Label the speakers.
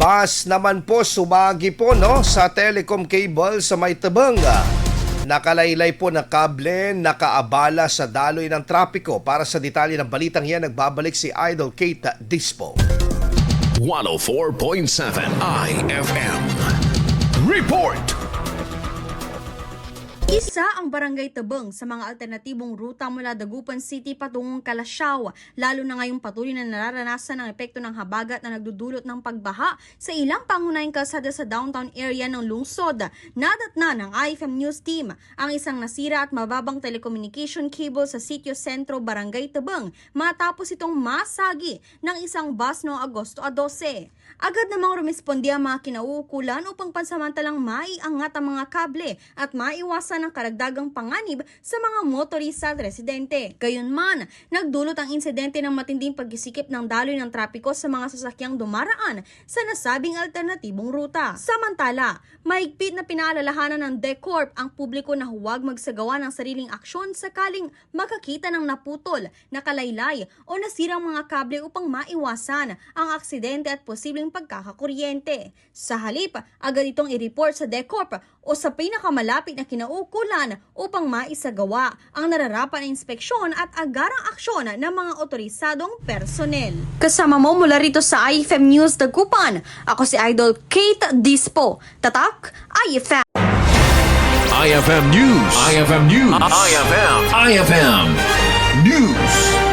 Speaker 1: Bus naman po sumagi po sa telecom cable sa may Tabang. Nakalaylay po na kable, nakaabala sa daloy ng trapiko. Para sa detalye ng balitang yan, nagbabalik si Idol Kate Dispo.
Speaker 2: 104.7 IFM Report.
Speaker 3: Isa ang Barangay Tabang sa mga alternatibong ruta mula Dagupan City patungong Kalasyaw, lalo na ngayong patuloy na nararanasan ang epekto ng habagat na nagdudulot ng pagbaha sa ilang pangunahing kalsada sa downtown area ng lungsod. Nadatna ng IFM News Team ang isang nasira at mababang telecommunication cable sa Sitio Sentro, Barangay Tabang matapos itong masagi ng isang bus noong Agosto 12. Agad namang rumisponde ang mga kinauukulan upang pansamantalang maiangat ang mga kable at maiwasan ng karagdagang panganib sa mga motorista at residente. Gayunman, nagdulot ang insidente ng matinding pagsisikip ng daloy ng trapiko sa mga sasakyang dumaraan sa nasabing alternatibong ruta. Samantala, mahigpit na pinaalalahanan ng DECORP ang publiko na huwag magsagawa ng sariling aksyon sakaling makakita ng naputol, nakalaylay o nasirang mga kable upang maiwasan ang aksidente at posibleng pagkakakuryente. Sa halip, agad itong i-report sa DECORP o sa pinakamalapit na kinaukulan upang maisagawa ang nararapat na inspeksyon at agarang aksyon ng mga otorisadong personel. Kasama mo mula rito sa IFM News Dagupan, ako si Idol Kate Dispo. Tatak, IFM!
Speaker 2: IFM News. IFM News. IFM News.